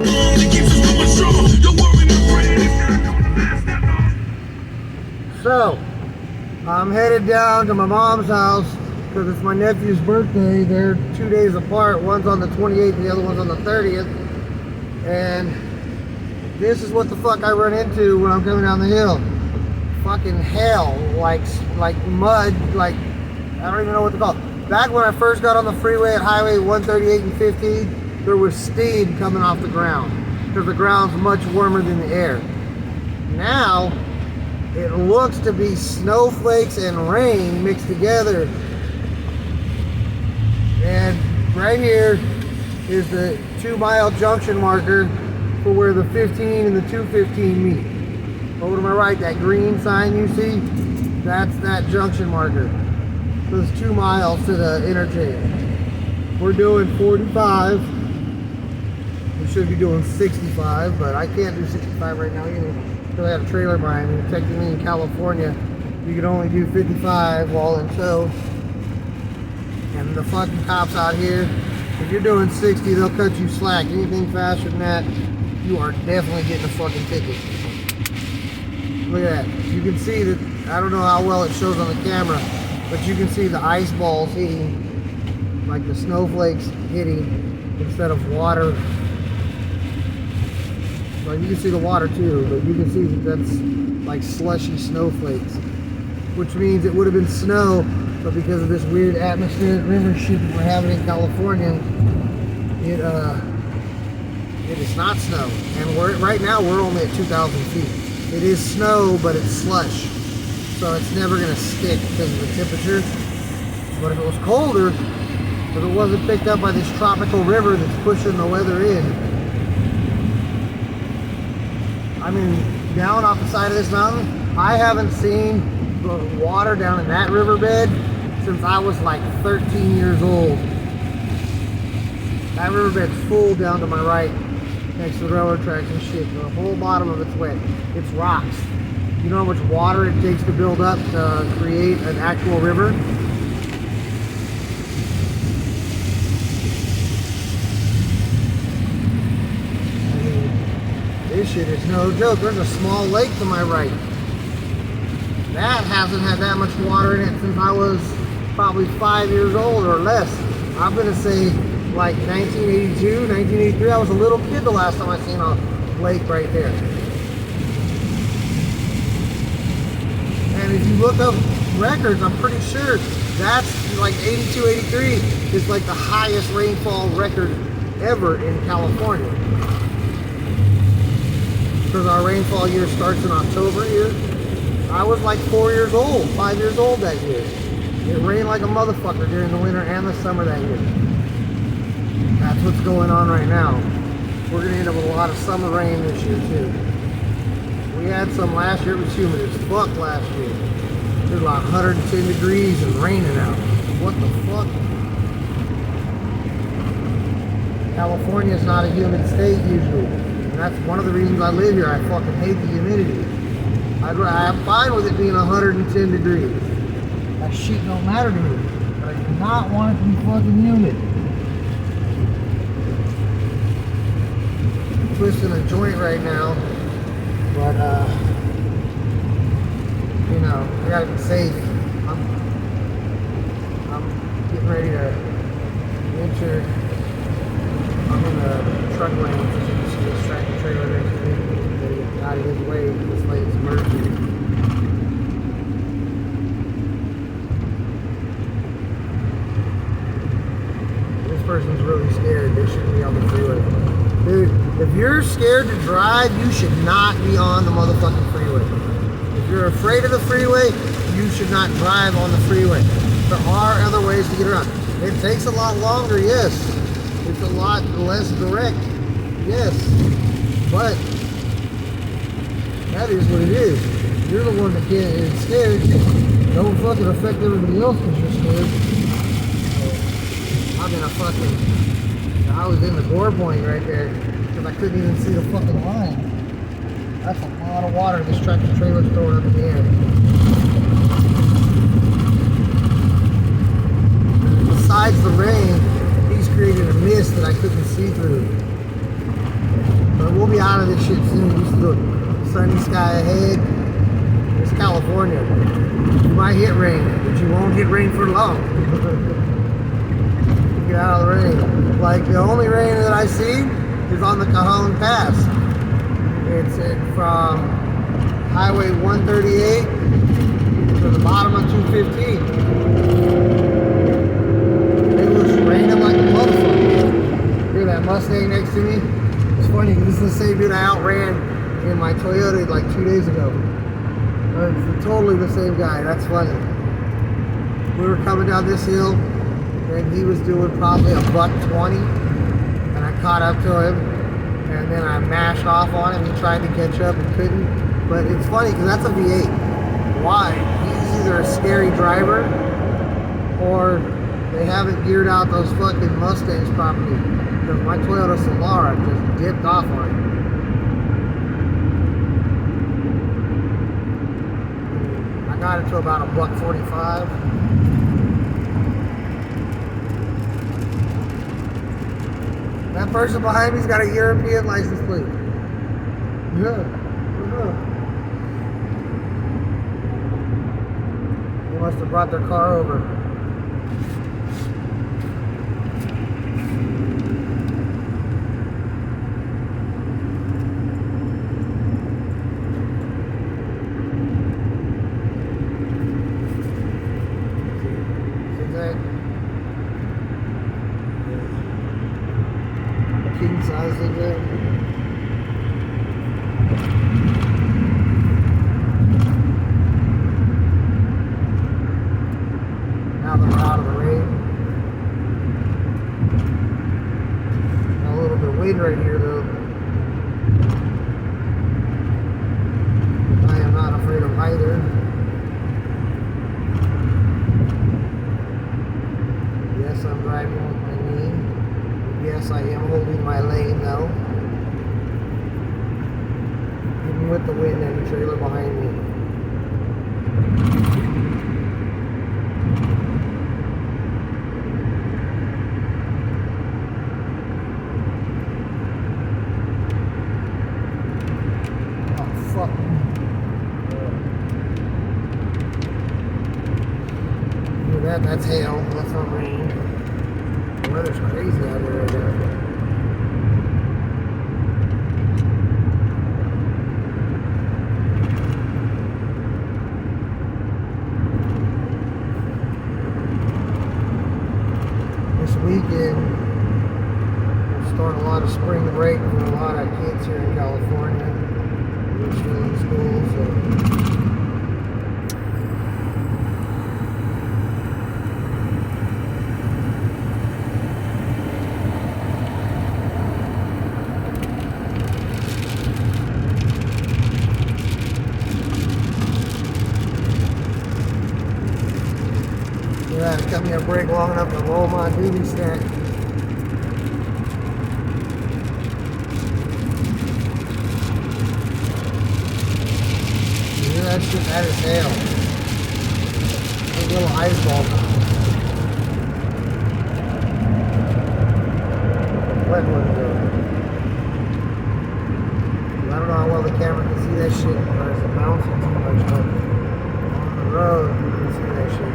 So, I'm headed down to my mom's house because it's my nephew's birthday. They're 2 days apart. One's on the 28th and the other one's on the 30th. And this is what the fuck I run into when I'm coming down the hill. Fucking hell, like mud, like, I don't even know what to call it. Back when I first got on the freeway at Highway 138 and 15, there was steam coming off the ground because the ground's much warmer than the air. Now, it looks to be snowflakes and rain mixed together. And right here is the 2-mile junction marker for where the 15 and the 215 meet. Over to my right, that green sign you see, that's that junction marker. So it's 2 miles to the interchange. We're doing 45. We should be doing 65, but I can't do 65 right now either. Because I have a trailer behind me. Technically in California, you can only do 55 while in tow. And the fucking cops out here, if you're doing 60, they'll cut you slack. Anything faster than that, you are definitely getting a fucking ticket. Look at that. You can see that, I don't know how well it shows on the camera, but you can see the ice balls hitting, like the snowflakes hitting instead of water. Well, you can see the water too, but you can see that that's like slushy snowflakes, which means it would have been snow, but because of this weird atmospheric river shit that we're having in California, it is not snow. And right now we're only at 2,000 feet. It is snow, but it's slush, so it's never gonna stick because of the temperature. But if it was colder, if it wasn't picked up by this tropical river that's pushing the weather in, I mean, down off the side of this mountain, I haven't seen the water down in that riverbed since I was like 13 years old. That riverbed's full down to my right, next to the railroad tracks and shit. The whole bottom of it's wet. It's rocks. You know how much water it takes to build up to create an actual river? This shit is no joke. There's a small lake to my right. That hasn't had that much water in it since I was probably 5 years old or less. I'm gonna say like 1982, 1983. I was a little kid the last time I seen a lake right there. And if you look up records, I'm pretty sure that's like 82, 83 is like the highest rainfall record ever in California. Because our rainfall year starts in October here. I was like 4 years old, 5 years old that year. It rained like a motherfucker during the winter and the summer that year. That's what's going on right now. We're gonna end up with a lot of summer rain this year too. We had some last year. It was humid as fuck last year. It was like 110 degrees and raining out. What the fuck? California is not a humid state usually. And that's one of the reasons I live here. I fucking hate the humidity. I'm fine with it being 110 degrees. That shit don't matter to me. But I do not want it to be fucking humid. I'm twisting a joint right now. But, you know, I gotta be safe. I'm getting ready to enter. I'm in the truck lane, which is this tractor trailer next to me. Get out of his way. This lane's merging. This person's really scared. They shouldn't be on the freeway. Dude, if you're scared to drive, you should not be on the motherfucking freeway. If you're afraid of the freeway, you should not drive on the freeway. There are other ways to get around. It takes a lot longer, yes. It's a lot less direct, yes, but that is what it is. You're the one that is scared. Don't fucking affect everybody else because you're scared. I was in the gore point right there because I couldn't even see the fucking line. That's a lot of water this tractor trailer's throwing up in the air. Besides the rain, he's created a mist that I couldn't see through. we'll be out of this shit soon. Just the sunny sky ahead. It's California. You might hit rain, but you won't hit rain for long. Get out of the rain. Like the only rain that I see is on the Cajon Pass. It's from Highway 138 to the bottom of 215. It was raining like a motherfucker. Hear that Mustang next to me? It's funny because this is the same dude I outran in my Toyota like 2 days ago. It's totally the same guy. That's funny. We were coming down this hill and he was doing probably a $120, and I caught up to him, and then I mashed off on him. He tried to catch up and couldn't. But it's funny because that's a V8. Why? He's either a scary driver or they haven't geared out those fucking Mustangs properly. Because my Toyota Solara just dipped off on it. I got it to about a $145. That person behind me's got a European license plate. Yeah. They must have brought their car over. King size zigzag. Now that we're out of the rain. Got a little bit of wind right here though. I am not afraid of either. Yes, I'm driving with my knee. Yes, I am holding my lane though. Even with the wind and the trailer behind me. Oh, fuck. Look at that, that's hail, that's not rain. The weather's crazy out here right now. This weekend, we're starting a lot of spring break for a lot of kids here in California. We're still in school, so. It cut me a break long enough to roll my duty stack. You hear that shit? That is hail. A little ice ball. Wet one though. I don't know how well the camera can see that shit, or is it bouncing too much, but on the road you can see that shit.